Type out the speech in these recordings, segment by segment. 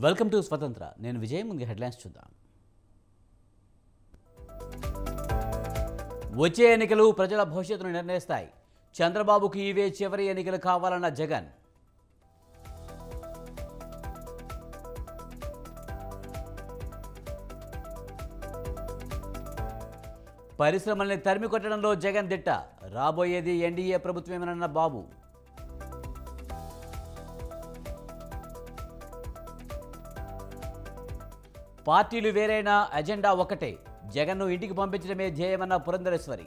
Welcome to స్వతంత్ర. నేను విజయ్. ముందు హెడ్లైన్స్ చూద్దాం. వచ్చే ఎన్నికలు ప్రజల భవిష్యత్తును నిర్ణయిస్తాయి. చంద్రబాబుకు ఇవే చివరి ఎన్నికలు కావాలన్న జగన్. పరిశ్రమల్ని తరిమి కొట్టడంలో జగన్ దిట్ట. రాబోయేది ఎన్డీఏ ప్రభుత్వమేనన్న బాబు. పార్టీలు వేరైనా అజెండా ఒకటే. జగన్ను ఇంటికి పంపించడమే ధ్యేయమన్న పురంధరేశ్వరి.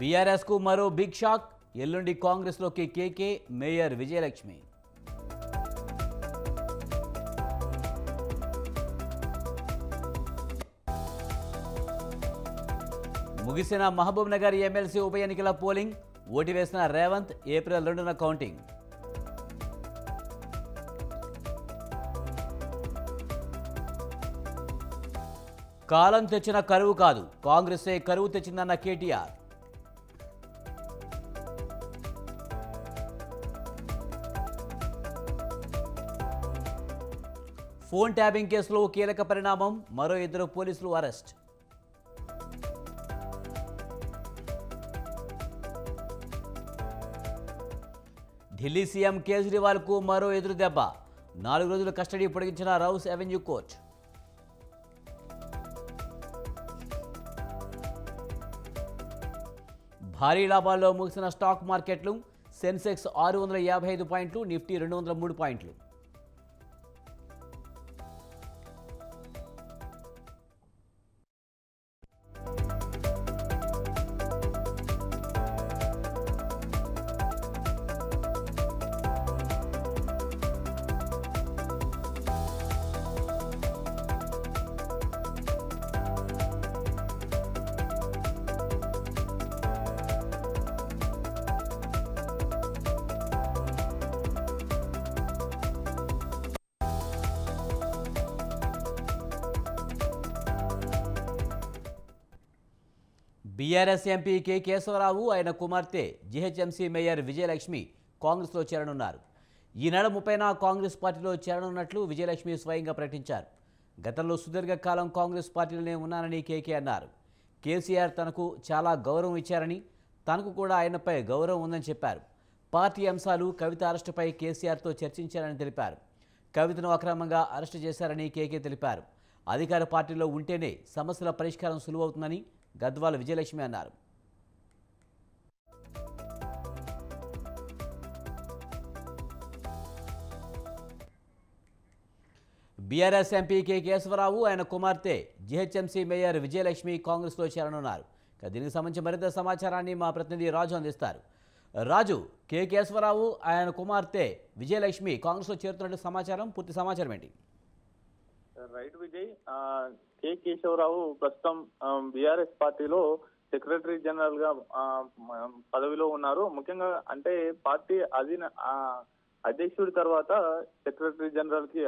బీఆర్ఎస్కు మరో బిగ్ షాక్. ఎల్లుండి కాంగ్రెస్లోకి కేకే, మేయర్ విజయలక్ష్మి. ముగిసిన మహబూబ్ నగర్ ఎమ్మెల్సీ ఉప ఎన్నికల పోలింగ్. ఓటు వేసిన రేవంత్. ఏప్రిల్ 2న కౌంటింగ్. కాలం తెచ్చిన కరువు కాదు, కాంగ్రెసే కరువు తెచ్చిందన్న కేటీఆర్. ఫోన్ ట్యాపింగ్ కేసులో కీలక పరిణామం. మరో 2 పోలీసులు అరెస్ట్. ఢిల్లీ సీఎం కేజ్రీవాల్కు మరో ఎదురు దెబ్బ. 4 రోజుల కస్టడీ పొడిగించిన రౌస్ అవెన్యూ కోర్టు. భారీ లాభాల్లో ముగిసిన స్టాక్ మార్కెట్లు. సెన్సెక్స్ 655 పాయింట్లు, నిఫ్టీ 203 పాయింట్లు. బీఆర్ఎస్ ఎంపీ కె కేశవరావు, ఆయన కుమార్తె జీహెచ్ఎంసీ మేయర్ విజయలక్ష్మి కాంగ్రెస్లో చేరనున్నారు. ఈ నెల 30న కాంగ్రెస్ పార్టీలో చేరనున్నట్లు విజయలక్ష్మి స్వయంగా ప్రకటించారు. గతంలో సుదీర్ఘకాలం కాంగ్రెస్ పార్టీలోనే ఉన్నానని కేకే అన్నారు. కేసీఆర్ తనకు చాలా గౌరవం ఇచ్చారని, తనకు కూడా ఆయనపై గౌరవం ఉందని చెప్పారు. పార్టీ అంశాలు కవిత అరెస్టుపై కేసీఆర్తో చర్చించారని తెలిపారు. కవితను అక్రమంగా అరెస్టు చేశారని కేకే తెలిపారు. అధికార పార్టీలో ఉంటేనే సమస్యల పరిష్కారం సులువవుతుందని గద్వాల విజయలక్ష్మి అన్నారు. బీఆర్ఎస్ ఎంపీ కె కేశవరావు, ఆయన కుమార్తె జీహెచ్ఎంసీ మేయర్ విజయలక్ష్మి కాంగ్రెస్లో చేరనున్నారు. దీనికి సంబంధించి మరింత సమాచారాన్ని మా ప్రతినిధి రాజు అందిస్తారు. రాజు, కె కేశవరావు, ఆయన కుమార్తె విజయలక్ష్మి కాంగ్రెస్లో చేరుతున్నట్టు సమాచారం. పూర్తి సమాచారం ఏంటి? రైట్ విజయ్, కె కేశవరావు ప్రస్తుతం బీఆర్ఎస్ పార్టీలో సెక్రటరీ జనరల్ గా పదవిలో ఉన్నారు. ముఖ్యంగా అంటే పార్టీ అధ్యక్షుడి తర్వాత సెక్రటరీ జనరల్ కి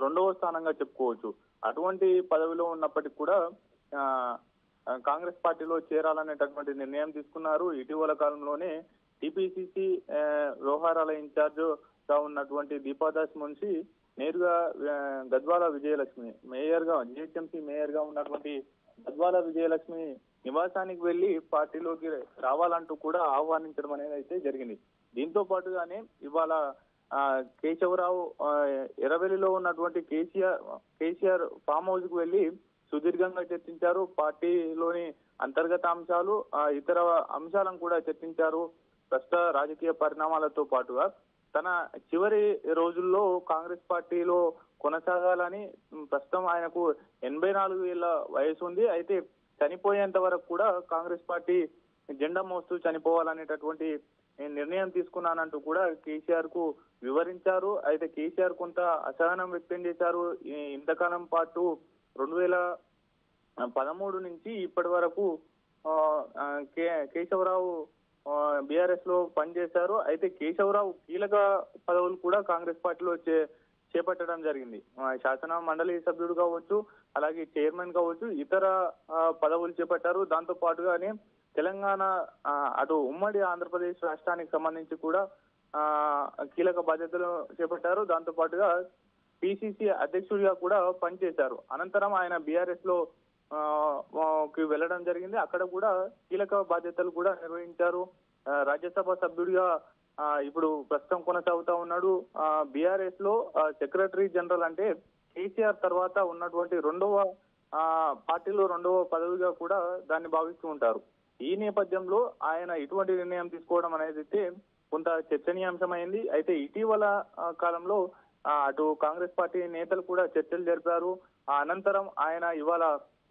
రెండవ స్థానంగా చెప్పుకోవచ్చు. అటువంటి పదవిలో ఉన్నప్పటికీ కూడా కాంగ్రెస్ పార్టీలో చేరాలనేటటువంటి నిర్ణయం తీసుకున్నారు. ఇటీవల కాలంలోనే టిపిసిసి వ్యవహారాల ఇన్ఛార్జ్ గా ఉన్నటువంటి దీపాదాస్ మున్షి నేరుగా గద్వాల విజయలక్ష్మి జిహెచ్ఎంసీ మేయర్ గా ఉన్నటువంటి గద్వాల విజయలక్ష్మి నివాసానికి వెళ్లి పార్టీలోకి రావాలంటూ కూడా ఆహ్వానించడం అనేది అయితే జరిగింది. దీంతో పాటుగానే ఇవాళ కేశవరావు ఎర్రవెల్లిలో ఉన్నటువంటి కేసీఆర్ ఫామ్ హౌస్ కు వెళ్లి సుదీర్ఘంగా చర్చించారు. పార్టీలోని అంతర్గత అంశాలు, ఇతర అంశాలను కూడా చర్చించారు. ప్రస్తుత రాజకీయ పరిణామాలతో పాటుగా తన చివరి రోజుల్లో కాంగ్రెస్ పార్టీలో కొనసాగాలని, ప్రస్తుతం ఆయనకు 84 ఏళ్ల వయసు ఉంది. అయితే చనిపోయేంత వరకు కూడా కాంగ్రెస్ పార్టీ జెండా మోస్తూ చనిపోవాలనేటటువంటి నిర్ణయం తీసుకున్నానంటూ కూడా కేసీఆర్ కు వివరించారు. అయితే కేసీఆర్ కొంత అసహనం వ్యక్తం చేశారు. ఇంతకాలం పాటు 2013 నుంచి ఇప్పటి వరకు కేశవరావు బీఆర్ఎస్ లో పనిచేశారు. అయితే కేశవరావు కీలక పదవులు కూడా కాంగ్రెస్ పార్టీలో చేపట్టడం జరిగింది. శాసన మండలి సభ్యుడు కావచ్చు, అలాగే చైర్మన్ కావచ్చు, ఇతర పదవులు చేపట్టారు. దాంతో పాటుగానే తెలంగాణ అటు ఉమ్మడి ఆంధ్రప్రదేశ్ రాష్ట్రానికి సంబంధించి కూడా కీలక బాధ్యతలు చేపట్టారు. దాంతో పాటుగా పిసిసి అధ్యక్షుడిగా కూడా పనిచేశారు. అనంతరం ఆయన బీఆర్ఎస్ లో వెళ్ళడం జరిగింది. అక్కడ కూడా కీలక బాధ్యతలు కూడా నిర్వహించారు. రాజ్యసభ సభ్యుడిగా ఇప్పుడు ప్రస్తుతం కొనసాగుతా ఉన్నాడు. బీఆర్ఎస్ లో సెక్రటరీ జనరల్ అంటే కేసీఆర్ తర్వాత ఉన్నటువంటి పార్టీలో రెండవ పదవిగా కూడా దాన్ని భావిస్తూ ఉంటారు. ఈ నేపథ్యంలో ఆయన ఇటువంటి నిర్ణయం తీసుకోవడం అనేది అయితే కొంత చర్చనీయాంశమైంది. అయితే ఇటీవల కాలంలో అటు కాంగ్రెస్ పార్టీ నేతలు కూడా చర్చలు జరిపారు. అనంతరం ఆయన ఇవాళ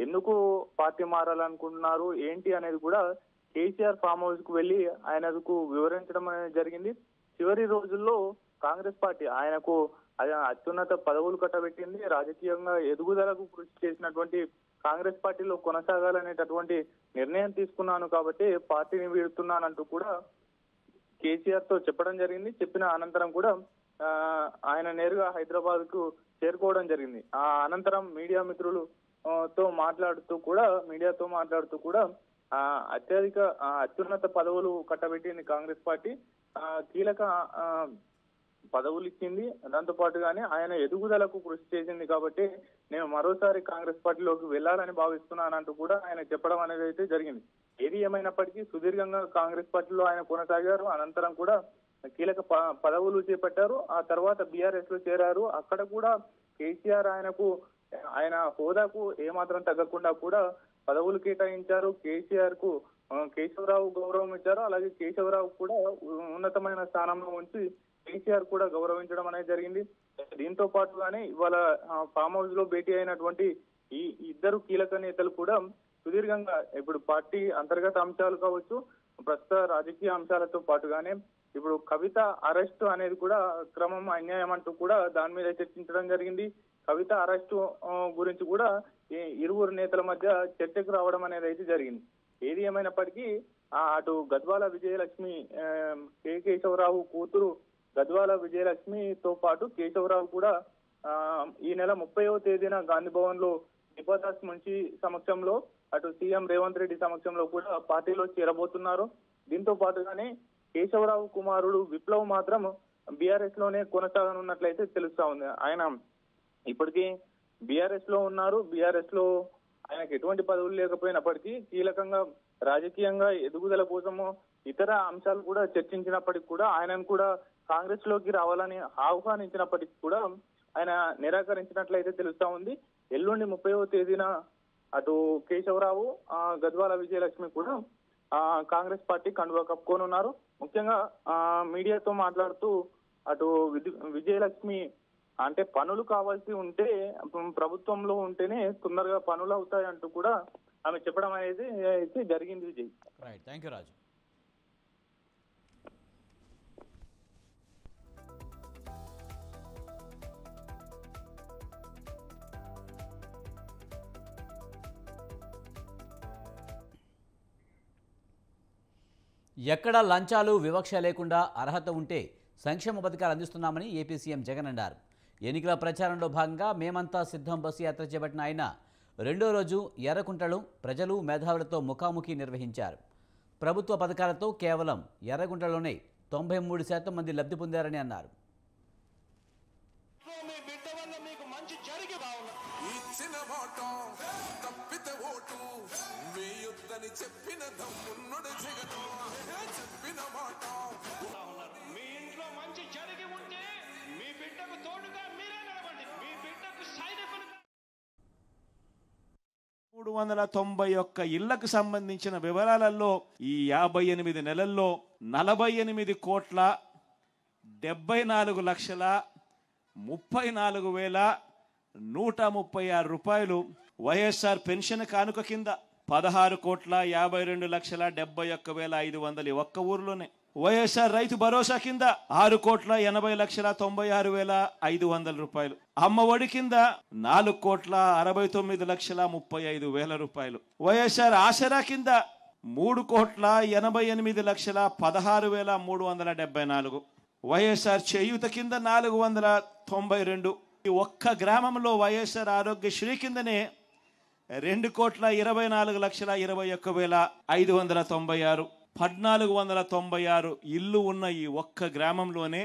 ఎందుకు పార్టీ మారాలనుకుంటున్నారు ఏంటి అనేది కూడా కేసీఆర్ ఫామ్ హౌస్ కు వెళ్లి ఆయనకు వివరించడం అనేది జరిగింది. చివరి రోజుల్లో కాంగ్రెస్ పార్టీ ఆయనకు అత్యున్నత పదవులు కట్టబెట్టింది. రాజకీయంగా ఎదుగుదలకు కృషి చేసినటువంటి కాంగ్రెస్ పార్టీలో కొనసాగాలనేటటువంటి నిర్ణయం తీసుకున్నాను కాబట్టి పార్టీని వీడుతున్నానంటూ కూడా కేసీఆర్ తో చెప్పడం జరిగింది. చెప్పిన అనంతరం కూడా ఆయన నేరుగా హైదరాబాద్ కు చేరుకోవడం జరిగింది. ఆ అనంతరం మీడియాతో మాట్లాడుతూ కూడా అత్యున్నత పదవులు కట్టబెట్టింది కాంగ్రెస్ పార్టీ, కీలక పదవులు ఇచ్చింది. దాంతో పాటుగానే ఆయన ఎదుగుదలకు కృషి చేసింది కాబట్టి నేను మరోసారి కాంగ్రెస్ పార్టీలోకి వెళ్లాలని భావిస్తున్నానంటూ కూడా ఆయన చెప్పడం అనేది అయితే జరిగింది. ఏది ఏమైనప్పటికీ సుదీర్ఘంగా కాంగ్రెస్ పార్టీలో ఆయన కొనసాగారు. అనంతరం కూడా కీలక పదవులు చేపట్టారు. ఆ తర్వాత బీఆర్ఎస్ లో చేరారు. అక్కడ కూడా కేసీఆర్ ఆయన హోదాకు ఏమాత్రం తగ్గకుండా కూడా పదవులు కేటాయించారు. కేశవరావు గౌరవం ఇచ్చారు. అలాగే కేశవరావు కూడా ఉన్నతమైన స్థానంలో ఉంచి కేసీఆర్ కూడా గౌరవించడం అనేది జరిగింది. దీంతో పాటుగానే ఇవాళ ఫామ్ హౌస్ లో భేటీ అయినటువంటి ఈ ఇద్దరు కీలక నేతలు కూడా సుదీర్ఘంగా ఇప్పుడు పార్టీ అంతర్గత అంశాలు కావచ్చు, ప్రస్తుత రాజకీయ అంశాలతో పాటుగానే ఇప్పుడు కవిత అరెస్టు అనేది కూడా క్రమం అన్యాయం అంటూ కూడా దాని మీద చర్చించడం జరిగింది. కవిత అరెస్టు గురించి కూడా ఇరువురు నేతల మధ్య చర్చకు రావడం అనేది అయితే జరిగింది. ఏది ఏమైనప్పటికీ అటు గద్వాల విజయలక్ష్మి కేశవరావు కూతురు గద్వాల విజయలక్ష్మితో పాటు కేశవరావు కూడా ఈ నెల 30వ తేదీన గాంధీ భవన్ లో దీపాదాస్ మున్షి సమక్షంలో అటు సీఎం రేవంత్ రెడ్డి సమక్షంలో కూడా పార్టీలో చేరబోతున్నారు. దీంతో పాటుగానే కేశవరావు కుమారుడు విప్లవ్ మాత్రం బీఆర్ఎస్ లోనే కొనసాగనున్నట్లయితే తెలుస్తా ఉంది. ఆయన ఇప్పటికీ బీఆర్ఎస్ లో ఉన్నారు. బీఆర్ఎస్ లో ఆయనకు ఎటువంటి పదవులు లేకపోయినప్పటికీ కీలకంగా రాజకీయంగా ఎదుగుదల కోసము ఇతర అంశాలు కూడా చర్చించినప్పటికీ కూడా ఆయనను కూడా కాంగ్రెస్ లోకి రావాలని ఆహ్వానించినప్పటికీ కూడా ఆయన నిరాకరించినట్లయితే తెలుస్తా ఉంది. ఎల్లుండి 30వ తేదీన అటు కేశవరావు గద్వాల విజయలక్ష్మి కూడా కాంగ్రెస్ పార్టీ కండువా కప్పుకోనున్నారు. ముఖ్యంగా మీడియాతో మాట్లాడుతూ అటు విజయలక్ష్మి అంటే పనులు కావాల్సి ఉంటే ప్రభుత్వంలో ఉంటేనే తొందరగా పనులు అవుతాయి అంటూ కూడా ఆమె చెప్పడం అనేది అయితే జరిగింది. విజయ్, రైట్, థ్యాంక్ యూ రాజు. ఎక్కడ లంచాలు వివక్ష లేకుండా అర్హత ఉంటే సంక్షేమ పథకాలు అందిస్తున్నామని ఏపీ సీఎం జగన్ అన్నారు. ఎన్నికల ప్రచారంలో భాగంగా మేమంతా సిద్ధం బస్సు యాత్ర చేపట్టిన ఆయన రెండో రోజు ఎర్రగుంటలో ప్రజలు మేధావులతో ముఖాముఖి నిర్వహించారు. ప్రభుత్వ పథకాలతో కేవలం ఎర్రగుంటలోనే 93% మంది లబ్ధి పొందారని అన్నారు. మీ ఇంట్లో మంచి జరిగి ఉంటే మీ బిడ్డకు తోడుగా మీరే నిలబడండి. మీ బిడ్డకు సైనికులు 391 ఇళ్లకు సంబంధించిన వివరాలలో ఈ 58 నెలల్లో 48,74,34,136 రూపాయలు వైఎస్ఆర్ పెన్షన్ కానుక కింద 16,52,71,500 ఒక్క ఊర్లోనే. వైఎస్ఆర్ రైతు భరోసా కింద 6,80,96,500 రూపాయలు. అమ్మ ఒడి కింద 4,69,35,000 రూపాయలు. వైఎస్ఆర్ ఆసరా కింద 3,88,16,374. వైఎస్ఆర్ చేయూత కింద 492. ఒక్క గ్రామంలో వైఎస్ఆర్ ఆరోగ్యశ్రీ కిందనే 2,24,21,596 1,496 ఇల్లు ఉన్న ఈ ఒక్క గ్రామంలోనే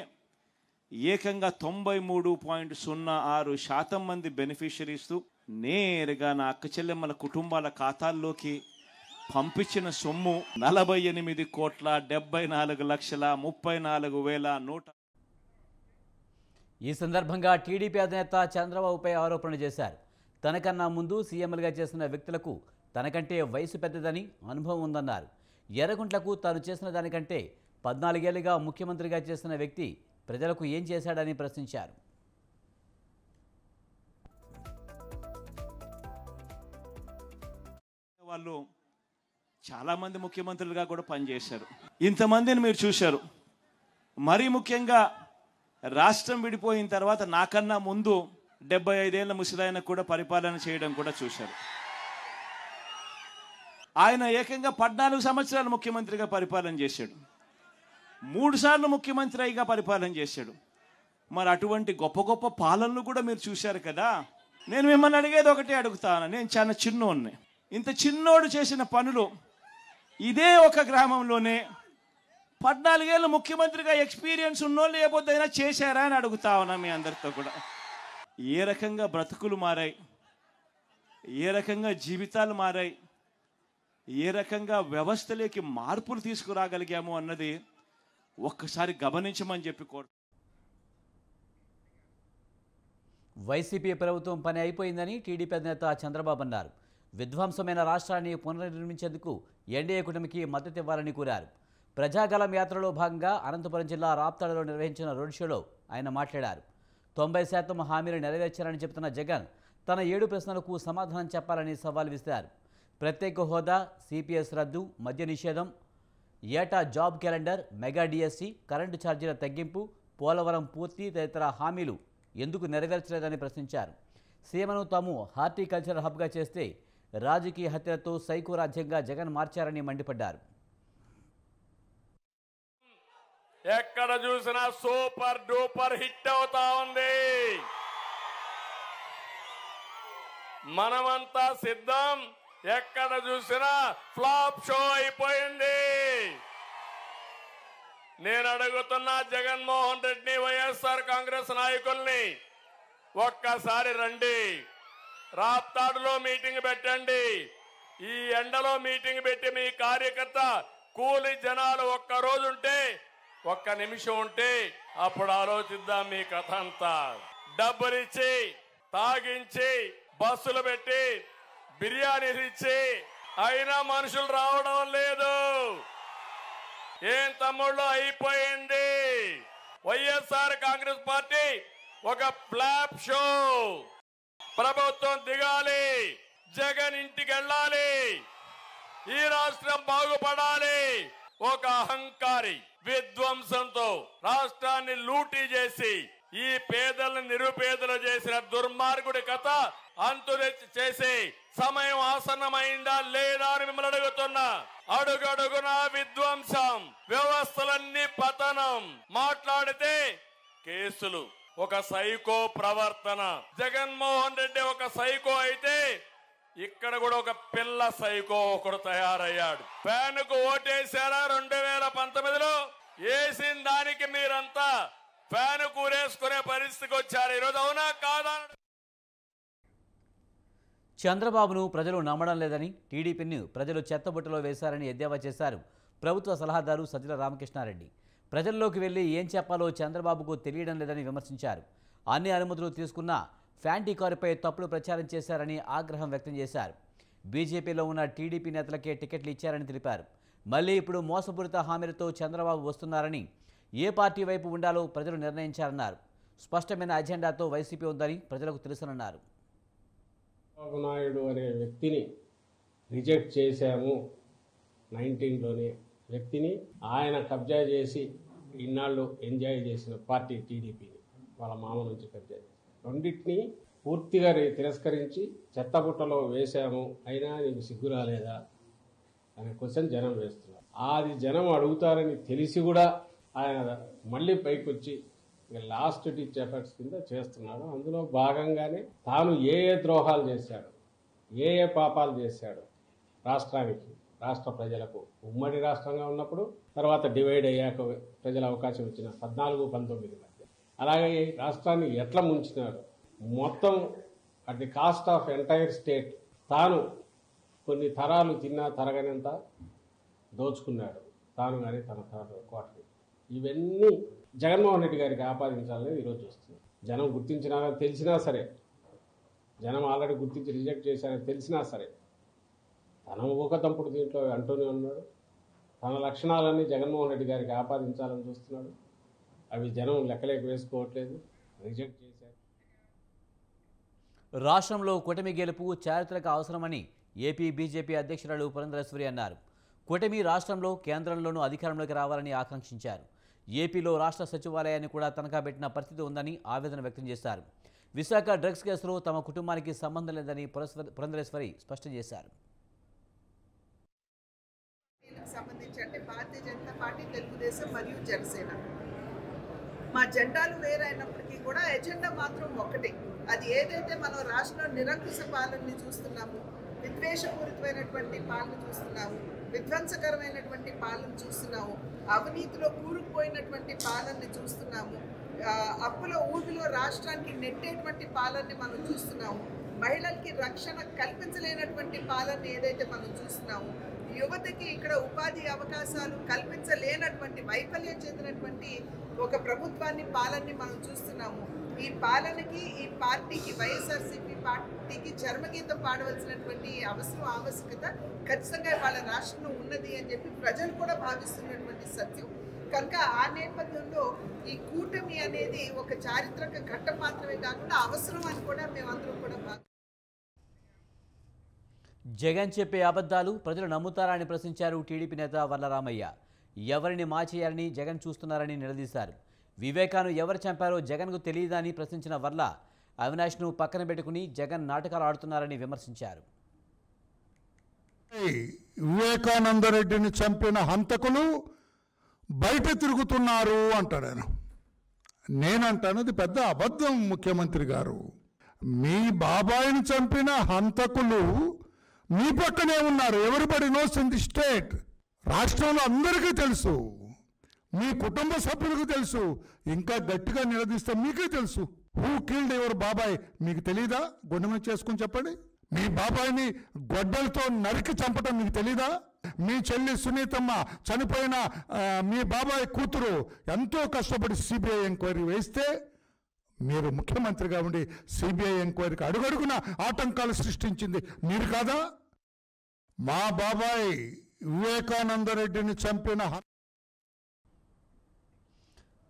ఏకంగా 93.06% మంది బెనిఫిషరీస్ నేరుగా నా అక్క చెల్లెమ్మల కుటుంబాల ఖాతాల్లోకి పంపించిన సొమ్ము 48,74,34,100. ఈ సందర్భంగా టీడీపీ అధినేత చంద్రబాబుపై ఆరోపణలు చేశారు. తనకన్నా ముందు సీఎంలుగా చేసిన వ్యక్తులకు తనకంటే వయసు పెద్దదని అనుభవం ఉందన్నారు. ఎర్రగుంట్లకు తాను చేసిన దానికంటే 14 ఏళ్లుగా ముఖ్యమంత్రిగా చేసిన వ్యక్తి ప్రజలకు ఏం చేశాడని ప్రశ్నించారు. వాళ్ళు చాలా మంది ముఖ్యమంత్రులుగా కూడా పనిచేశారు. ఇంతమందిని మీరు చూశారు. మరీ ముఖ్యంగా రాష్ట్రం విడిపోయిన తర్వాత నాకన్నా ముందు 75 ఏళ్ల ముసలాయన కూడా పరిపాలన చేయడం కూడా చూశారు. ఆయన ఏకంగా 14 సంవత్సరాలు ముఖ్యమంత్రిగా పరిపాలన చేశాడు. 3 సార్లు ముఖ్యమంత్రిగా పరిపాలన చేశాడు. మరి అటువంటి గొప్ప గొప్ప పాలనలు కూడా మీరు చూశారు కదా. నేను మిమ్మల్ని అడిగేది ఒకటే అడుగుతాను. నేను చాలా చిన్నోడిని. ఇంత చిన్నోడు చేసిన పనులు ఇదే ఒక గ్రామంలోనే 14 ఏళ్ళు ముఖ్యమంత్రిగా ఎక్స్పీరియన్స్ ఉన్నోళ్ళు లేకపోతే చేశారా అని అడుగుతా ఉన్నా మీ అందరితో కూడా. ఏ రకంగా బ్రతుకులు మారాయి, ఏ రకంగా జీవితాలు మారాయి, ఏ రకంగా వ్యవస్థలోకి మార్పులు తీసుకురాగలిగాము అన్నది ఒక్కసారి గమనించమని చెప్పి కోరుతాను. వైసీపీ ప్రభుత్వం పని అయిపోయిందని టీడీపీ అధినేత చంద్రబాబు అన్నారు. విధ్వంసమైన రాష్ట్రాన్ని పునర్నిర్మించేందుకు ఎన్డీఏ కూటమికి మద్దతు ఇవ్వాలని కోరారు. ప్రజాగలం యాత్రలో భాగంగా అనంతపురం జిల్లా రాప్తాడులో నిర్వహించిన రోడ్ షోలో ఆయన మాట్లాడారు. 90% హామీలు నెరవేర్చారని చెబుతున్న జగన్ తన 7 ప్రశ్నలకు సమాధానం చెప్పాలని సవాల్ విసిరారు. ప్రత్యేక హోదా, సిపిఎస్ రద్దు, మద్య నిషేధం, ఏటా job calendar, mega DSC, current ఛార్జీల తగ్గింపు, పోలవరం పూర్తి తదితర హామీలు ఎందుకు నెరవేర్చలేదని ప్రశ్నించారు. సీమను తాము హార్టికల్చర్ హబ్గా చేస్తే రాజకీయ హత్యలతో సైకో రాజ్యంగా జగన్ మార్చారని మండిపడ్డారు. ఎక్కడ చూసినా సూపర్ డూపర్ హిట్ అవుతా ఉంది. మనమంతా సిద్ధం. ఎక్కడ చూసినా ఫ్లాప్ షో అయిపోయింది. నేను అడుగుతున్నా జగన్మోహన్ రెడ్డిని, వైఎస్ఆర్ కాంగ్రెస్ నాయకుల్ని, ఒక్కసారి రండి, రాప్తాడులో మీటింగ్ పెట్టండి. ఈ ఎండలో మీటింగ్ పెట్టి మీ కార్యకర్త కూలి జనాలు ఒక్కరోజు ఉంటే, ఒక్క నిమిషం ఉంటే అప్పుడు ఆలోచిద్దాం మీ కథ అంతా. డబ్బులిచ్చి తాగించి బస్సులు పెట్టి బిర్యానీలు ఇచ్చి అయినా మనుషులు రావడం లేదు. ఏం తమ్ముళ్ళు అయిపోయింది. వైఎస్ఆర్ కాంగ్రెస్ పార్టీ ఒక ఫ్లాప్ షో. ప్రభుత్వం దిగాలి, జగన్ ఇంటికి వెళ్ళాలి, ఈ రాష్ట్రం బాగుపడాలి. ఒక అహంకారి విధ్వంసంతో రాష్ట్రాన్ని లూటీ చేసి ఈ పేదలను నిరుపేదలు చేసిన దుర్మార్గుడి కథ అంతు చేసి సమయం ఆసన్నమైందా లేదా అని మిమ్మల్ని అడుగుతున్నా. అడుగడుగున విధ్వంసం, వ్యవస్థలన్నీ పతనం. మాట్లాడితే కేసులు. ఒక సైకో ప్రవర్తన. జగన్మోహన్ రెడ్డి ఒక సైకో అయితే ఇక్కడ కూడా ఒక పిల్ల సైకో ఒకడు తయారయ్యాడు. ఫ్యాన్కు ఓటేశారా 2019లో? వేసిన దానికి మీరంతా ఫ్యాన్ కూరేసుకునే పరిస్థితికి వచ్చారు. ఈరోజు అవునా కాదా? చంద్రబాబును ప్రజలు నమ్మడం లేదని, టీడీపీని ప్రజలు చెత్తబుట్టలో వేశారని ఎద్దేవా చేశారు ప్రభుత్వ సలహాదారు సజ్జల రామకృష్ణారెడ్డి. ప్రజల్లోకి వెళ్లి ఏం చెప్పాలో చంద్రబాబుకు తెలియడం లేదని విమర్శించారు. అన్ని అనుమతులు తీసుకున్న ఫ్యాంటీ కారుపై తప్పుడు ప్రచారం చేశారని ఆగ్రహం వ్యక్తం చేశారు. బీజేపీలో ఉన్న టీడీపీ నేతలకే టికెట్లు ఇచ్చారని తెలిపారు. మళ్లీ ఇప్పుడు మోసపూరిత హామీలతో చంద్రబాబు వస్తున్నారని, ఏ పార్టీ వైపు ఉండాలో ప్రజలు నిర్ణయించారన్నారు. స్పష్టమైన అజెండాతో వైసీపీ ఉందని ప్రజలకు తెలుసన్నారు. చంద్రబాబు నాయుడు అనే వ్యక్తిని రిజెక్ట్ చేశాము. 19లోనే వ్యక్తిని ఆయన కబ్జా చేసి ఇన్నాళ్ళు ఎంజాయ్ చేసిన పార్టీ టీడీపీని వాళ్ళ మామ నుంచి కబ్జా చేసి రెండింటినీ పూర్తిగా తిరస్కరించి చెత్తబుట్టలో వేశాము. అయినా నీకు సిగ్గు రాలేదా అనే క్వశ్చన్ జనం వేస్తున్నారు. అది జనం అడుగుతారని తెలిసి కూడా ఆయన మళ్ళీ పైకి వచ్చి లాస్ట్ డిచ్ ఎఫర్ట్స్ కింద చేస్తున్నాడు. అందులో భాగంగానే తాను ఏ ద్రోహాలు చేశాడు, ఏ ఏ పాపాలు చేశాడు రాష్ట్రానికి, రాష్ట్ర ప్రజలకు, ఉమ్మడి రాష్ట్రంగా ఉన్నప్పుడు, తర్వాత డివైడ్ అయ్యాక ప్రజల అవకాశం ఇచ్చిన 14-19 మధ్య, అలాగే రాష్ట్రాన్ని ఎట్లా ముంచినాడు, మొత్తం at the cost of entire state తాను కొన్ని తరాలు తిన్నా తరగనంత దోచుకున్నాడు, తాను కానీ తన కోటని. ఇవన్నీ జగన్మోహన్ రెడ్డి గారికి ఆపాదించాలని ఈరోజు చూస్తుంది. జనం గుర్తించినారని తెలిసినా సరే, జనం ఆల్రెడీ గుర్తించి రిజెక్ట్ చేశారని తెలిసినా సరే, తన ఒక తంపుడు దీంట్లో అంటూనే ఉన్నాడు. తన లక్షణాలన్నీ జగన్మోహన్ రెడ్డి గారికి ఆపాదించాలని చూస్తున్నాడు. అవి జనం లెక్కలేక వేసుకోవట్లేదు, రిజెక్ట్ చేశారు. రాష్ట్రంలో కూటమి గెలుపు చారిత్రక అవసరమని ఏపీ బీజేపీ అధ్యక్షురాలు పురంధరేశ్వరి అన్నారు. కూటమి రాష్ట్రంలో కేంద్రంలోనూ అధికారంలోకి రావాలని ఆకాంక్షించారు. ఏపీలో రాష్ట్ర సచివాలయాన్ని కూడా తనఖా పెట్టిన పరిస్థితి ఉందని ఆవేదన వ్యక్తం చేశారు. విశాఖ డ్రగ్స్ కేసులో తమ కుటుంబానికి సంబంధం లేదని పురంధరేశ్వరి స్పష్టం చేశారు. సంబంధించి అంటే భారతీయ జనతా పార్టీ, తెలుగుదేశం మరియు జనసేన మా జెండాలు వేరైనప్పటికీ కూడా ఎజెండా మాత్రం ఒకటే. అది ఏదైతే మనం రాష్ట్రంలో నిరంకుశ పాలనని చూస్తున్నాము, విద్వేషపూరితమైనటువంటి పాలన చూస్తున్నాము, విధ్వంసకరమైనటువంటి పాలన చూస్తున్నాము, అవినీతిలో కూరుకుపోయినటువంటి పాలనని చూస్తున్నాము, అప్పుల ఊబిలో రాష్ట్రానికి నెట్టేటువంటి పాలనని మనం చూస్తున్నాము, మహిళలకి రక్షణ కల్పించలేనటువంటి పాలన ఏదైతే మనం చూస్తున్నాము, యువతకి ఇక్కడ ఉపాధి అవకాశాలు కల్పించలేనటువంటి వైఫల్యం చెందినటువంటి ఒక ప్రభుత్వాన్ని పాలనని మనం చూస్తున్నాము. ఈ పాలనకి, ఈ పార్టీకి, వైఎస్ఆర్సీపీ పార్టీకి చర్మగీతం పాడవలసినటువంటి అవసరం, ఆవశ్యకత ఖచ్చితంగా వాళ్ళ రాష్ట్రంలో ఉన్నది అని చెప్పి ప్రజలు కూడా భావిస్తున్నటువంటి సత్యం. కనుక ఆ నేపథ్యంలో ఈ కూటమి అనేది ఒక చారిత్రక ఘట్టం మాత్రమే కాకుండా అవసరం అని కూడా మేమందరం కూడా జగన్ చెప్పే అబద్ధాలు ప్రజలు నమ్ముతారా అని ప్రశ్నించారు టీడీపీ నేత వర్లరామయ్య. ఎవరిని మార్చేయాలని జగన్ చూస్తున్నారని నిలదీశారు. వివేకాను ఎవరు చంపారో జగన్కు తెలియదని ప్రశ్నించిన వర్ల అవినాష్ను పక్కన పెట్టుకుని జగన్ నాటకాలు ఆడుతున్నారని విమర్శించారు. వివేకానందరెడ్డిని చంపిన హంతకులు బయట తిరుగుతున్నారు అంటాడు ఆయన. నేనంటాను అది పెద్ద అబద్ధం ముఖ్యమంత్రి గారు. మీ బాబాయిని చంపిన హంతకులు మీ పక్కనే ఉన్నారు. Everybody nose in the state. రాష్ట్రంలో అందరికీ తెలుసు, మీ కుటుంబ సభ్యులకు తెలుసు, ఇంకా గట్టిగా నిలదీస్తే మీకే తెలుసు. హూ కిల్డ్ యువర్ బాబాయ్ మీకు తెలీదా? గుండె మీద చేసుకుని చెప్పండి. మీ బాబాయిని గొడ్డలతో నరికి చంపటం మీకు తెలీదా? మీ చెల్లి సునీతమ్మ చనిపోయిన మీ బాబాయ్ కూతురు ఎంతో కష్టపడి సిబిఐ ఎంక్వైరీ వేస్తే మీరు ముఖ్యమంత్రిగా ఉండి సిబిఐ ఎంక్వైరీకి అడుగడుగున ఆటంకాలు సృష్టించింది మీరు కాదా? మా బాబాయ్ వివేకానందరెడ్డిని చంపిన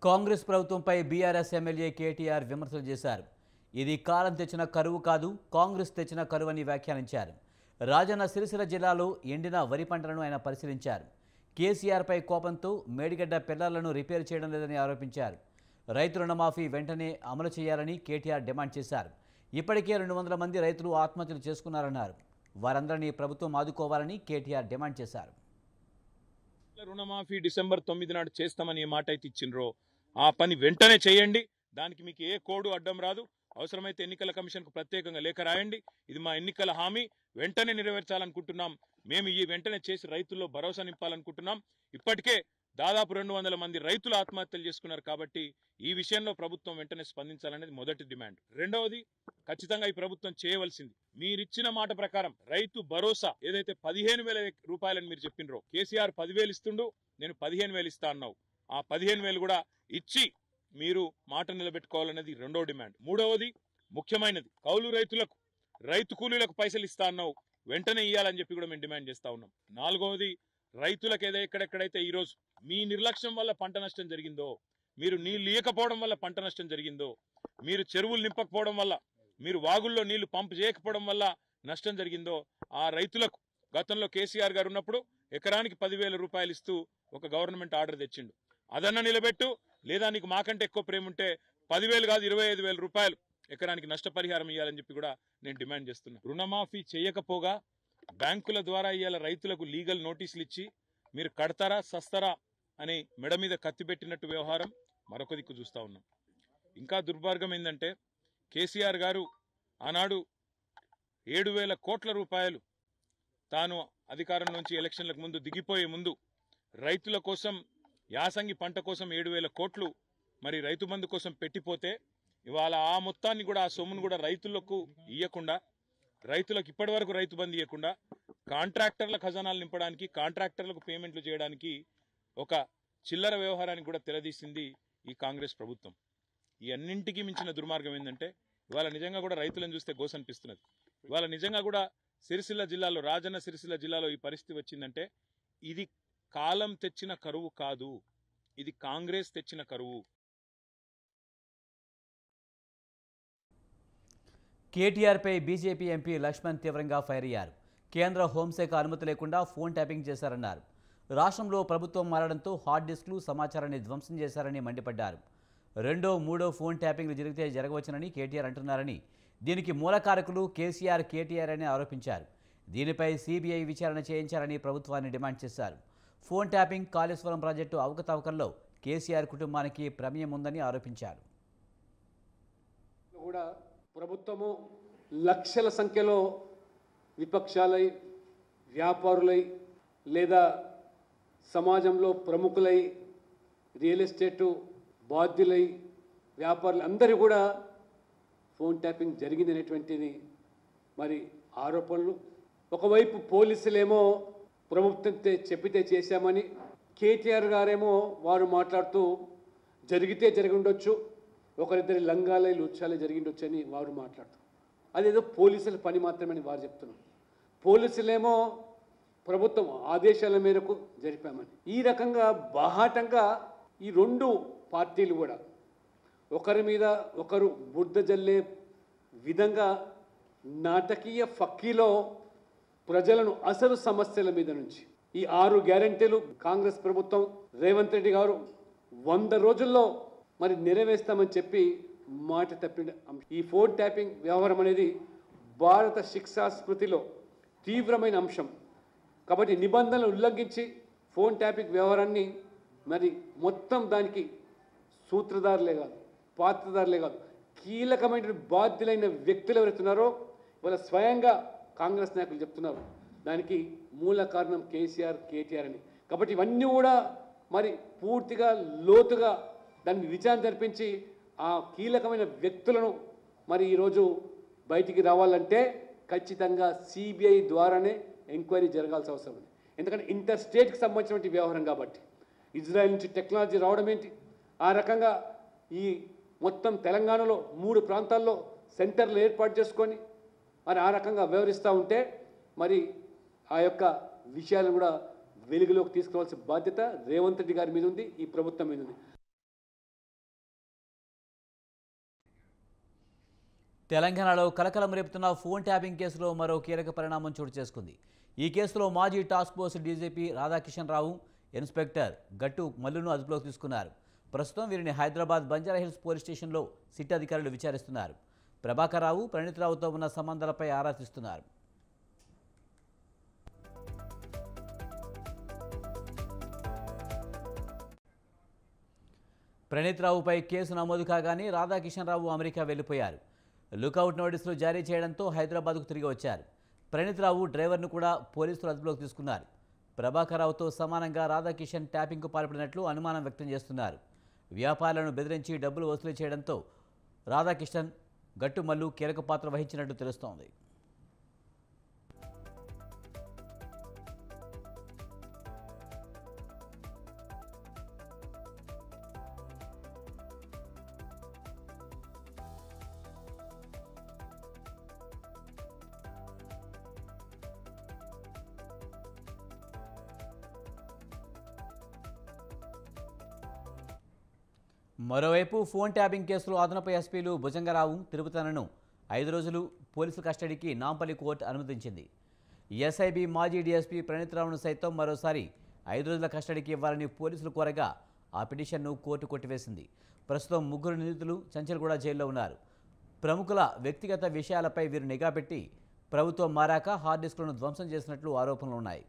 కాంగ్రెస్ ప్రభుత్వంపై బీఆర్ఎస్ ఎమ్మెల్యే కేటీఆర్ విమర్శలు చేశారు. ఇది కాలం తెచ్చిన కరువు కాదు, కాంగ్రెస్ తెచ్చిన కరువు అని వ్యాఖ్యానించారు. రాజన్న సిరిసిల్ల జిల్లాలో ఎండిన వరి పంటలను ఆయన పరిశీలించారు. కేసీఆర్పై కోపంతో మేడిగడ్డ పిల్లర్లను రిపేర్ చేయడం లేదని ఆరోపించారు. రైతు రుణమాఫీ వెంటనే అమలు చేయాలని కేటీఆర్ డిమాండ్ చేశారు. ఇప్పటికే 200 మంది రైతులు ఆత్మహత్యలు చేసుకున్నారన్నారు. వారందరినీ ప్రభుత్వం ఆదుకోవాలని కేటీఆర్ డిమాండ్ చేశారు. రుణమాఫీ డిసెంబర్ 9 నాడు చేస్తామని ఏ మాట అయితే ఇచ్చిండ్రో ఆ పని వెంటనే చేయండి. దానికి మీకు ఏ కోడు అడ్డం రాదు. అవసరమైతే ఎన్నికల కమిషన్కు ప్రత్యేకంగా లేఖ రాయండి. ఇది మా ఎన్నికల హామీ, వెంటనే నెరవేర్చాలనుకుంటున్నాం. మేము ఈ వెంటనే చేసి రైతుల్లో భరోసా నింపాలనుకుంటున్నాం. ఇప్పటికే దాదాపు 200 మంది రైతులు ఆత్మహత్యలు చేసుకున్నారు. కాబట్టి ఈ విషయంలో ప్రభుత్వం వెంటనే స్పందించాలనేది మొదటి డిమాండ్. రెండవది, ఖచ్చితంగా ఈ ప్రభుత్వం చేయవలసింది మీరిచ్చిన మాట ప్రకారం రైతు భరోసా ఏదైతే 15,000 రూపాయలని మీరు చెప్పినరో, కేసీఆర్ 10,000 ఇస్తుండు, నేను 15,000 ఇస్తా అన్నావు. ఆ 15,000 కూడా ఇచ్చి మీరు మాట నిలబెట్టుకోవాలనేది రెండో డిమాండ్. మూడవది ముఖ్యమైనది, కౌలు రైతులకు రైతు కూలీలకు పైసలు ఇస్తా అన్నావు, వెంటనే ఇవ్వాలని చెప్పి కూడా మేము డిమాండ్ చేస్తా ఉన్నాం. నాలుగవది, రైతులకు ఎక్కడెక్కడైతే ఈరోజు మీ నిర్లక్ష్యం వల్ల పంట నష్టం జరిగిందో, మీరు నీళ్లు ఇవ్వకపోవడం వల్ల పంట నష్టం జరిగిందో, మీరు చెరువులు నింపకపోవడం వల్ల, మీరు వాగుల్లో నీళ్లు పంపు చేయకపోవడం వల్ల నష్టం జరిగిందో, ఆ రైతులకు గతంలో కేసీఆర్ గారు ఉన్నప్పుడు ఎకరానికి 10,000 రూపాయలు ఇస్తూ ఒక గవర్నమెంట్ ఆర్డర్ తెచ్చిండు. అదన్నా నిలబెట్టు, లేదా నీకు మాకంటే ఎక్కువ ప్రేమ ఉంటే 10,000 కాదు 25,000 రూపాయలు ఎకరానికి నష్టపరిహారం ఇవ్వాలని చెప్పి కూడా నేను డిమాండ్ చేస్తున్నా. రుణమాఫీ చేయకపోగా బ్యాంకుల ద్వారా ఇవాళ రైతులకు లీగల్ నోటీసులు ఇచ్చి మీరు కడతారా సస్తారా అని మెడ మీద కత్తి పెట్టినట్టు వ్యవహారం మరొక దిక్కు చూస్తూ ఉన్నాం. ఇంకా దుర్మార్గం ఏంటంటే కేసీఆర్ గారు ఆనాడు 7,000 కోట్ల రూపాయలు తాను అధికారం నుంచి ఎలక్షన్లకు ముందు దిగిపోయే ముందు రైతుల కోసం యాసంగి పంట కోసం 7,000 కోట్లు మరి రైతు బంధు కోసం పెట్టిపోతే ఇవాళ ఆ మొత్తాన్ని కూడా ఆ సొమ్మును కూడా రైతులకు ఇవ్వకుండా, రైతులకు ఇప్పటి వరకు రైతు బంధు ఇవ్వకుండా కాంట్రాక్టర్ల ఖజానాలు నింపడానికి, కాంట్రాక్టర్లకు పేమెంట్లు చేయడానికి ఒక చిల్లర వ్యవహారానికి కూడా తెరదీసింది ఈ కాంగ్రెస్ ప్రభుత్వం. ఈ అన్నింటికీ మించిన దుర్మార్గం ఏంటంటే ఇవాళ నిజంగా కూడా రైతులను చూస్తే గోసనిపిస్తున్నది. ఇవాళ నిజంగా కూడా సిరిసిల్ల జిల్లాలో, రాజన్న సిరిసిల్ల జిల్లాలో ఈ పరిస్థితి వచ్చిందంటే ఇది కాలం తెచ్చిన కరువు కాదు, ఇది కాంగ్రెస్ తెచ్చిన కరువు. కేటీఆర్పై బీజేపీ ఎంపీ లక్ష్మణ్ తీవ్రంగా ఫైర్ అయ్యారు. కేంద్ర హోంశాఖ అనుమతి లేకుండా ఫోన్ ట్యాపింగ్ చేశారన్నారు. రాష్ట్రంలో ప్రభుత్వం మారడంతో హార్డ్ డిస్క్లు, సమాచారాన్ని ధ్వంసం చేశారని మండిపడ్డారు. 2వ, 3వ ఫోన్ ట్యాపింగ్లు జరిగితే జరగవచ్చునని కేటీఆర్ అంటున్నారని, దీనికి మూలకారకులు కేసీఆర్, కేటీఆర్ అని ఆరోపించారు. దీనిపై సీబీఐ విచారణ చేయించాలని ప్రభుత్వాన్ని డిమాండ్ చేశారు. ఫోన్ ట్యాపింగ్, కాళేశ్వరం ప్రాజెక్టు అవకతవకల్లో కేసీఆర్ కుటుంబానికి ప్రమేయం ఉందని ఆరోపించారు. కూడా ప్రభుత్వము లక్షల సంఖ్యలో విపక్షాలై, వ్యాపారులై లేదా సమాజంలో ప్రముఖులై, రియల్ ఎస్టేటు బాధ్యులై, వ్యాపారులు అందరూ కూడా ఫోన్ ట్యాపింగ్ జరిగింది అనేటువంటిది మరి ఆరోపణలు. ఒకవైపు పోలీసులేమో ప్రభుత్వం చెప్పితే చేశామని, కేటీఆర్ గారేమో వారు మాట్లాడుతూ జరిగితే జరిగి ఉండొచ్చు, ఒకరిద్దరి లంగాలే లుచ్చాలే జరిగిండొచ్చు అని వారు మాట్లాడుతారు. అదేదో పోలీసుల పని మాత్రమని వారు చెప్తున్నారు. పోలీసులేమో ప్రభుత్వం ఆదేశాల మేరకు జరిపామని. ఈ రకంగా బాహాటంగా ఈ 2 పార్టీలు కూడా ఒకరి మీద ఒకరు బురద జల్లే విధంగా నాటకీయ ఫక్కీలో ప్రజలను అసలు సమస్యల మీద నుంచి ఈ 6 గ్యారెంటీలు కాంగ్రెస్ ప్రభుత్వం, రేవంత్ రెడ్డి గారు 100 రోజుల్లో మరి నెరవేర్స్తామని చెప్పి మాట తప్పిన అంశం. ఈ ఫోన్ ట్యాపింగ్ వ్యవహారం అనేది భారత శిక్షా స్మృతిలో తీవ్రమైన అంశం కాబట్టి నిబంధనలు ఉల్లంఘించి ఫోన్ ట్యాపింగ్ వ్యవహారాన్ని మరి మొత్తం దానికి సూత్రధారులే కాదు, పాత్రధారులే కాదు, కీలకమైన బాధ్యులైన వ్యక్తులు ఎవరైతున్నారో వాళ్ళ స్వయంగా కాంగ్రెస్ నాయకులు చెప్తున్నారు దానికి మూల కారణం కేసీఆర్, కేటీఆర్ అని. కాబట్టి ఇవన్నీ కూడా మరి పూర్తిగా లోతుగా దాన్ని విచారణ జరిపించి ఆ కీలకమైన వ్యక్తులను మరి ఈరోజు బయటికి రావాలంటే ఖచ్చితంగా సిబిఐ ద్వారానే ఎంక్వైరీ జరగాల్సిన అవసరం ఉంది. ఎందుకంటే ఇంటర్ స్టేట్కి సంబంధించినటువంటి వ్యవహారం కాబట్టి ఇజ్రాయెల్ నుంచి టెక్నాలజీ రావడం ఏంటి, ఆ రకంగా ఈ మొత్తం తెలంగాణలో 3 ప్రాంతాల్లో సెంటర్లు ఏర్పాటు చేసుకొని మరి ఆ రకంగా వ్యవహరిస్తూ ఉంటే మరి ఆ యొక్క విషయాలను కూడా వెలుగులోకి తీసుకురావాల్సిన బాధ్యత రేవంత్ రెడ్డి గారి మీద ఉంది, ఈ ప్రభుత్వం మీద ఉంది. తెలంగాణలో కలకలం రేపుతున్న ఫోన్ ట్యాపింగ్ కేసులో మరో కీలక పరిణామం చోటు చేసుకుంది. ఈ కేసులో మాజీ టాస్క్ ఫోర్స్ డీజీపీ రాధాకిషన్ రావు, ఇన్స్పెక్టర్ గట్టు మల్లును అదుపులోకి తీసుకున్నారు. ప్రస్తుతం వీరిని హైదరాబాద్ బంజారాహిల్స్ పోలీస్ స్టేషన్లో సిట్ అధికారులు విచారిస్తున్నారు. ప్రభాకర్ రావు, ప్రణీత్ రావుతో ఉన్న సంబంధాలపై ఆరా తీస్తున్నారు. ప్రణీత్ రావుపై కేసు నమోదు కాగానే రాధాకిషన్ రావు అమెరికా వెళ్లిపోయారు. లుకౌట్ నోటీసులు జారీ చేయడంతో హైదరాబాద్కు తిరిగి వచ్చారు. ప్రణీత్ రావు డ్రైవర్ను కూడా పోలీసులు అదుపులోకి తీసుకున్నారు. ప్రభాకర్ రావుతో సమానంగా రాధాకిషన్ ట్యాపింగ్కు పాల్పడినట్లు అనుమానం వ్యక్తం చేస్తున్నారు. వ్యాపారులను బెదిరించి డబ్బులు వసూలు చేయడంతో రాధాకిషన్, గట్టు మల్లు కీలక పాత్ర వహించినట్టు తెలుస్తోంది. మరోవైపు ఫోన్ ట్యాపింగ్ కేసులో అదనపు ఎస్పీలు భుజంగరావు, తిరుపతనను 5 రోజులు పోలీసుల కస్టడీకి నాంపల్లి కోర్టు అనుమతించింది. ఎస్ఐబి మాజీ డీఎస్పీ ప్రణీత్ రావును సైతం మరోసారి 5 రోజుల కస్టడీకి ఇవ్వాలని పోలీసులు కోరగా ఆ పిటిషన్ను కోర్టు కొట్టివేసింది. ప్రస్తుతం 3 నిందితులు చంచల్గూడ జైల్లో ఉన్నారు. ప్రముఖుల వ్యక్తిగత విషయాలపై వీరు నిఘా పెట్టి ప్రభుత్వం మారాక హార్డ్ డిస్క్లను ధ్వంసం చేసినట్లు ఆరోపణలు ఉన్నాయి.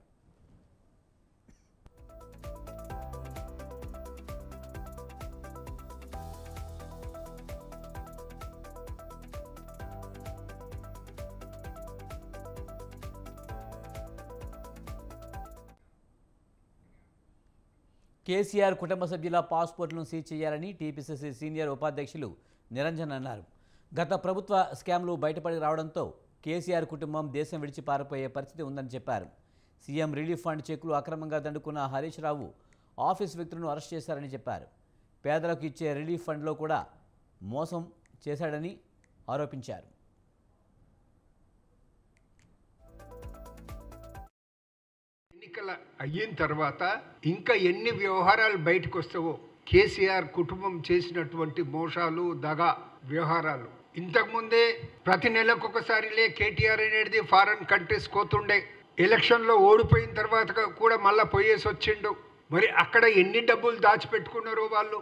కేసీఆర్ కుటుంబ సభ్యుల పాస్పోర్టులను సీజ్ చేయాలని టీపీసీసీ సీనియర్ ఉపాధ్యక్షులు నిరంజన్ అన్నారు. గత ప్రభుత్వ స్కామ్లు బయటపడి రావడంతో కేసీఆర్ కుటుంబం దేశం విడిచి పారిపోయే పరిస్థితి ఉందని చెప్పారు. సీఎం రిలీఫ్ ఫండ్ చెక్కులు అక్రమంగా దండుకున్న హరీష్ రావు ఆఫీస్ వ్యక్తులను అరెస్ట్ చేశారని చెప్పారు. పేదలకు ఇచ్చే రిలీఫ్ ఫండ్లో కూడా మోసం చేశాడని ఆరోపించారు. ఎన్నికల అయిన తర్వాత ఇంకా ఎన్ని వ్యవహారాలు బయటకు వస్తావో, కేసీఆర్ కుటుంబం చేసినటువంటి మోసాలు, దగా వ్యవహారాలు. ఇంతకుముందే ప్రతి నెలకు ఒకసారిలే కేటీఆర్ అనేది ఫారెన్ కంట్రీస్ పోతుండే. ఎలక్షన్లో ఓడిపోయిన తర్వాత కూడా మళ్ళీ పోయేసి వచ్చిండు. మరి అక్కడ ఎన్ని డబ్బులు దాచిపెట్టుకున్నారో వాళ్ళు,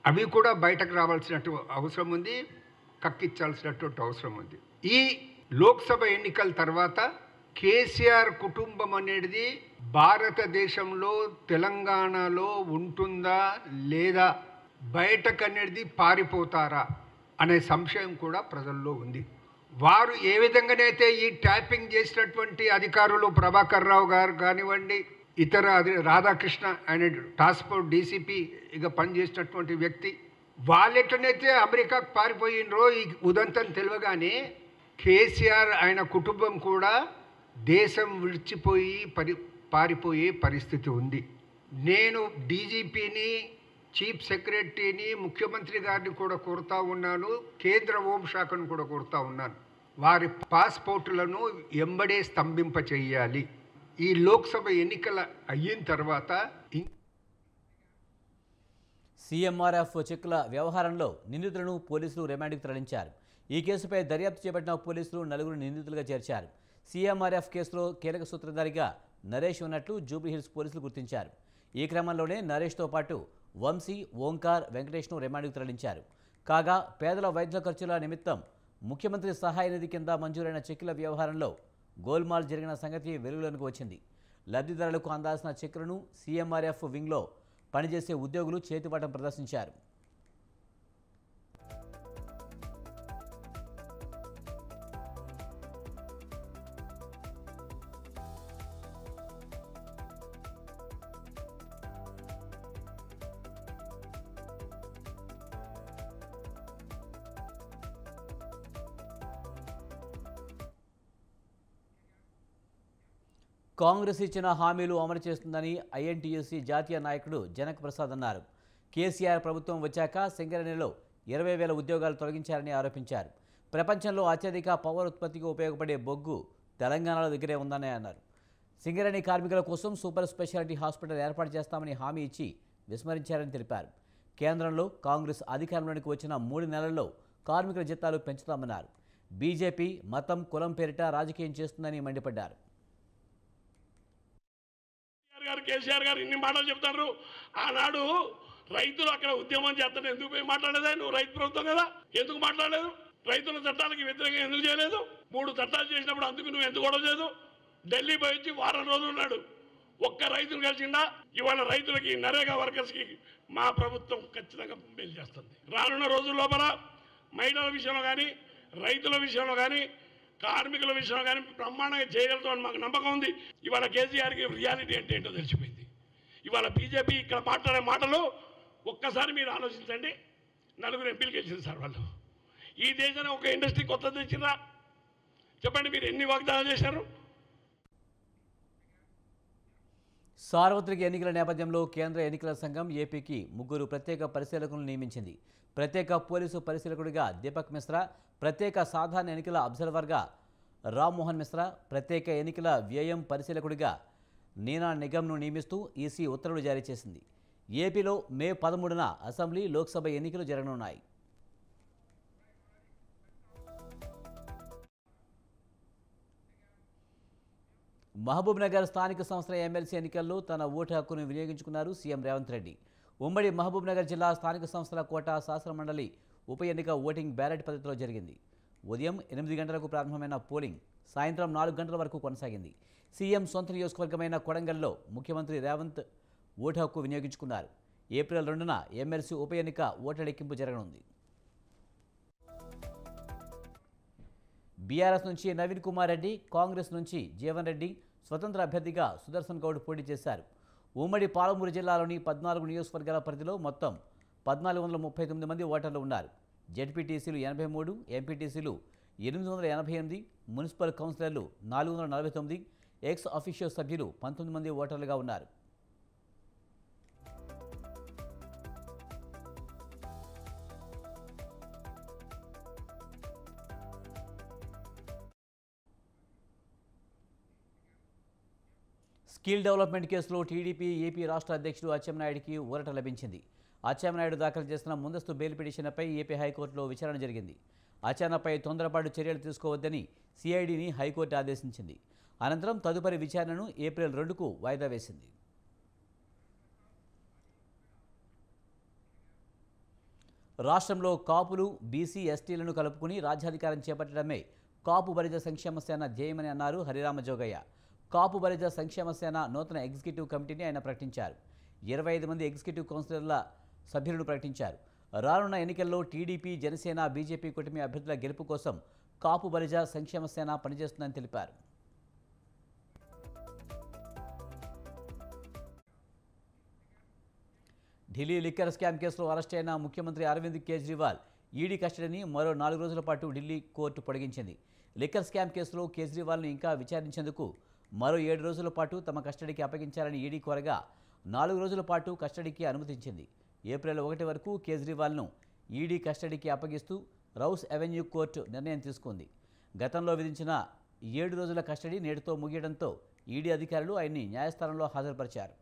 అవి కూడా బయటకు రావాల్సినట్టు అవసరం ఉంది, కక్కించాల్సినటువంటి అవసరం ఉంది. ఈ లోక్సభ ఎన్నికల తర్వాత కేసీఆర్ కుటుంబం అనేది భారతదేశంలో తెలంగాణలో ఉంటుందా లేదా, బయటకు అనేది పారిపోతారా అనే సంశయం కూడా ప్రజల్లో ఉంది. వారు ఏ విధంగానైతే ఈ ట్యాపింగ్ చేసినటువంటి అధికారులు ప్రభాకర్ రావు గారు కానివ్వండి, ఇతర రాధాకృష్ణ ఆయన టాస్క్ ఫోర్స్ డీసీపీ ఇక పనిచేసినటువంటి వ్యక్తి, వాళ్ళెట్లనైతే అమెరికాకు పారిపోయినరో ఈ ఉదంతం తెలియగానే కేసీఆర్ ఆయన కుటుంబం కూడా దేశం విడిచిపోయి పారిపోయే పరిస్థితి ఉంది. నేను డీజీపీని, చీఫ్ సెక్రటరీని, ముఖ్యమంత్రి గారిని కూడా కోరుతా ఉన్నాను, కేంద్ర హోంశాఖను కూడా కోరుతా ఉన్నాను, వారి పాస్పోర్టులను ఎంబడే స్తంభింప చేయాలి. ఈ లోక్సభ ఎన్నికల అయిన తర్వాత సీఎంఆర్ఎఫ్ చెక్కుల వ్యవహారంలో నిందితులను పోలీసులు రిమాండ్కు తరలించారు. ఈ కేసుపై దర్యాప్తు చేపట్టిన పోలీసులు 4 నిందితులుగా చేర్చారు. సీఎంఆర్ఎఫ్ కేసులో కీలక సూత్రధారిగా నరేష్ ఉన్నట్లు జూబ్లీహిల్స్ పోలీసులు గుర్తించారు. ఈ క్రమంలోనే నరేష్తో పాటు వంశీ, ఓంకార్, వెంకటేష్ను రిమాండ్కు తరలించారు. కాగా పేదల వైద్య ఖర్చుల నిమిత్తం ముఖ్యమంత్రి సహాయ నిధి కింద మంజూరైన చెక్కుల వ్యవహారంలో గోల్మాల్ జరిగిన సంగతి వెలుగులోకి వచ్చింది. లబ్ధిదారులకు అందాల్సిన చెక్కులను సీఎంఆర్ఎఫ్ వింగ్లో పనిచేసే ఉద్యోగులు చేతివాటం ప్రదర్శించారు. కాంగ్రెస్ ఇచ్చిన హామీలు అమలు చేస్తుందని ఐఎన్టీయూసీ జాతీయ నాయకుడు జనక్ ప్రసాద్ అన్నారు. కేసీఆర్ ప్రభుత్వం వచ్చాక సింగరేణిలో 20,000 ఉద్యోగాలు తొలగించారని ఆరోపించారు. ప్రపంచంలో అత్యధిక పవర్ ఉత్పత్తికి ఉపయోగపడే బొగ్గు తెలంగాణలో దగ్గరే ఉందని అన్నారు. సింగరేణి కార్మికుల కోసం సూపర్ స్పెషాలిటీ హాస్పిటల్ ఏర్పాటు చేస్తామని హామీ ఇచ్చి విస్మరించారని తెలిపారు. కేంద్రంలో కాంగ్రెస్ అధికారంలోకి వచ్చిన 3 నెలల్లో కార్మికుల జీతాలు పెంచుతామన్నారు. బీజేపీ మతం, కులం పేరిట రాజకీయం చేస్తుందని మండిపడ్డారు. కేసీఆర్ గారు ఇన్ని మాటలు చెప్తారు. ఆనాడు రైతులు అక్కడ ఉద్యమం చేస్తాను ఎందుకు పోయి మాట్లాడేదా? నువ్వు రైతు ప్రభుత్వం కదా, ఎందుకు మాట్లాడలేదు? రైతుల చట్టాలకి వ్యతిరేకంగా ఎందుకు చేయలేదు? 3 చట్టాలు చేసినప్పుడు అందుకు నువ్వు ఎందుకు గొడవ చేయదు? ఢిల్లీ పోయి వచ్చి వారం రోజులు ఉన్నాడు, ఒక్క రైతులు కలిసిండా? ఇవాళ రైతులకి, నరేగా వర్కర్స్కి మా ప్రభుత్వం ఖచ్చితంగా మేలు చేస్తుంది. రానున్న రోజుల లోపల మహిళల విషయంలో కానీ, రైతుల విషయంలో కానీ, కార్మికుల విషయంలో కానీ బ్రహ్మాండంగా చేయగలుగుతామని మాకు నమ్మకం ఉంది. ఇవాళ కేసీఆర్కి రియాలిటీ అంటే ఏంటో తెలిసిపోయింది. ఇవాళ బీజేపీ ఇక్కడ మాట్లాడే మాటలు ఒక్కసారి మీరు ఆలోచించండి. 4 ఎంపీలు గెలిచింది సార్ వాళ్ళు. ఈ దేశంలో ఒక ఇండస్ట్రీ కొత్త తెచ్చిరా? చెప్పండి, మీరు ఎన్ని వాగ్దానాలు చేశారు? సార్వత్రిక ఎన్నికల నేపథ్యంలో కేంద్ర ఎన్నికల సంఘం ఏపీకి 3 ప్రత్యేక పరిశీలకులను నియమించింది. ప్రత్యేక పోలీసు పరిశీలకుడిగా దీపక్ మిశ్రా, ప్రత్యేక సాధారణ ఎన్నికల అబ్జర్వర్గా రామ్మోహన్ మిశ్రా, ప్రత్యేక ఎన్నికల వ్యయం పరిశీలకుడిగా నీనా నిగమ్ను నియమిస్తూ ఈసీ ఉత్తర్వులు జారీ చేసింది. ఏపీలో మే 13న అసెంబ్లీ, లోక్సభ ఎన్నికలు జరగనున్నాయి. మహబూబ్నగర్ స్థానిక సంస్థల ఎమ్మెల్సీ ఎన్నికల్లో తన ఓటు హక్కును వినియోగించుకున్నారు సీఎం రేవంత్ రెడ్డి. ఉమ్మడి మహబూబ్నగర్ జిల్లా స్థానిక సంస్థల కోట శాసనమండలి ఉప ఎన్నిక ఓటింగ్ బ్యాలెట్ పద్ధతిలో జరిగింది. ఉదయం 8 గంటలకు ప్రారంభమైన పోలింగ్ సాయంత్రం 4 గంటల వరకు కొనసాగింది. సీఎం సొంత నియోజకవర్గమైన కొడంగల్లో ముఖ్యమంత్రి రేవంత్ ఓటు హక్కు వినియోగించుకున్నారు. ఏప్రిల్ 2న ఎమ్మెల్సీ ఉప ఎన్నిక ఓట్ల లెక్కింపు జరగనుంది. బీఆర్ఎస్ నుంచి నవీన్ కుమార్ రెడ్డి, కాంగ్రెస్ నుంచి జీవన్ రెడ్డి, స్వతంత్ర అభ్యర్థిగా సుదర్శన్ గౌడ్ పోటీ చేశారు. ఉమ్మడి పాలమూరు జిల్లాలోని 14 నియోజకవర్గాల పరిధిలో మొత్తం 1439 మంది ఓటర్లు ఉన్నారు. జెడ్పీటీసీలు 83, ఎంపీటీసీలు 888, మున్సిపల్ కౌన్సిలర్లు 449, ఎక్స్ అఫీషియో సభ్యులు 19 మంది ఓటర్లుగా ఉన్నారు. స్కిల్ డెవలప్మెంట్ కేసులో టీడీపీ ఏపీ రాష్ట్ర అధ్యక్షుడు అచ్చెన్నాయుడికి ఊరట లభించింది. అచ్చెన్నాయుడు దాఖలు చేసిన ముందస్తు బెయిల్ పిటిషన్పై ఏపీ హైకోర్టులో విచారణ జరిగింది. అచ్చెన్నపై తొందరపాటు చర్యలు తీసుకోవద్దని సిఐడిని హైకోర్టు ఆదేశించింది. అనంతరం తదుపరి విచారణను ఏప్రిల్ 2కు వాయిదా వేసింది. రాష్ట్రంలో కాపులు, బీసీ, ఎస్టీలను కలుపుకుని రాజ్యాధికారం చేపట్టడమే కాపు బలిజ సంక్షేమ సేన ధ్యేయమని అన్నారు హరిరామ జోగయ్య. కాపు బలిజ సంక్షేమ సేన నూతన ఎగ్జిక్యూటివ్ కమిటీని ఆయన ప్రకటించారు. 25 మంది ఎగ్జిక్యూటివ్ కౌన్సిలర్ల సభ్యులను ప్రకటించారు. రానున్న ఎన్నికల్లో టీడీపీ, జనసేన, బీజేపీ కూటమి అభ్యర్థుల గెలుపు కోసం కాపు బలిజ సంక్షేమ సేన పనిచేస్తుందని తెలిపారు. ఢిల్లీ లిక్కర్ స్కామ్ కేసులో అరెస్ట్ అయిన ముఖ్యమంత్రి అరవింద్ కేజ్రీవాల్ ఈడీ కస్టడీని మరో 4 రోజుల పాటు ఢిల్లీ కోర్టు పొడిగించింది. లిక్కర్ స్కామ్ కేసులో కేజ్రీవాల్ను ఇంకా విచారించేందుకు మరో 7 రోజుల పాటు తమ కస్టడీకి అప్పగించాలని ఈడీ కోరగా 4 రోజుల పాటు కస్టడీకి అనుమతించింది. ఏప్రిల్ 1 వరకు కేజ్రీవాల్ను ఈడీ కస్టడీకి అప్పగిస్తూ రౌస్ అవెన్యూ కోర్టు నిర్ణయం తీసుకుంది. గతంలో విధించిన 7 రోజుల కస్టడీ నేటితో ముగియడంతో ఈడీ అధికారులు ఆయన్ని న్యాయస్థానంలో హాజరుపరిచారు.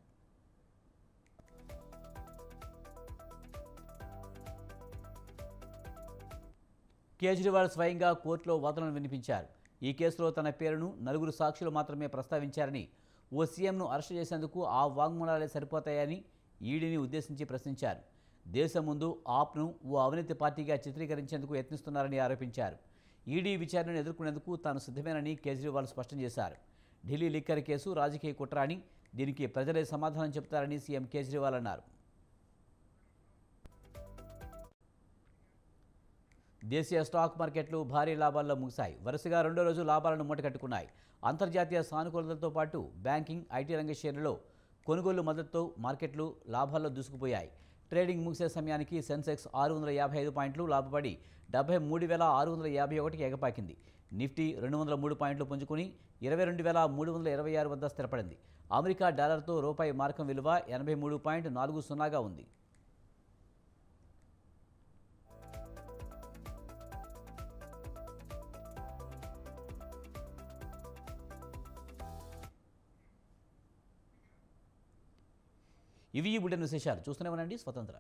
కేజ్రీవాల్ స్వయంగా కోర్టులో వాదనలు వినిపించారు. ఈ కేసులో తన పేరును 4 సాక్షులు మాత్రమే ప్రస్తావించారని, ఓ సీఎంను అరెస్టు చేసేందుకు ఆ వాంగ్మూలాలే సరిపోతాయని ఈడీని ఉద్దేశించి ప్రశ్నించారు. దేశం ముందు ఆప్ను ఓ అవినీతి పార్టీగా చిత్రీకరించేందుకు యత్నిస్తున్నారని ఆరోపించారు. ఈడీ విచారణను ఎదుర్కొనేందుకు తాను సిద్ధమేనని కేజ్రీవాల్ స్పష్టం చేశారు. ఢిల్లీ లిక్కర్ కేసు రాజకీయ కుట్ర అని, దీనికి ప్రజలే సమాధానం చెబుతారని సీఎం కేజ్రీవాల్ అన్నారు. దేశీయ స్టాక్ మార్కెట్లు భారీ లాభాల్లో ముగిశాయి. వరుసగా 2వ రోజు లాభాలను మూటకట్టుకున్నాయి. అంతర్జాతీయ సానుకూలతతో పాటు బ్యాంకింగ్, ఐటీ రంగ షేర్లలో కొనుగోలు మద్దతుతో మార్కెట్లు లాభాల్లో దూసుకుపోయాయి. ట్రేడింగ్ ముగిసే సమయానికి సెన్సెక్స్ 655 పాయింట్లు లాభపడి 73,651కి ఎగపాకింది. నిఫ్టీ 203 పాయింట్లు పుంజుకుని 22,326 వద్ద స్థిరపడింది. అమెరికా డాలర్తో రూపాయి మార్కం విలువ 83.40గా ఉంది. ఇవి ఈ బులెటిన్ విశేషాలు. చూస్తూనే ఉండండి స్వతంత్ర.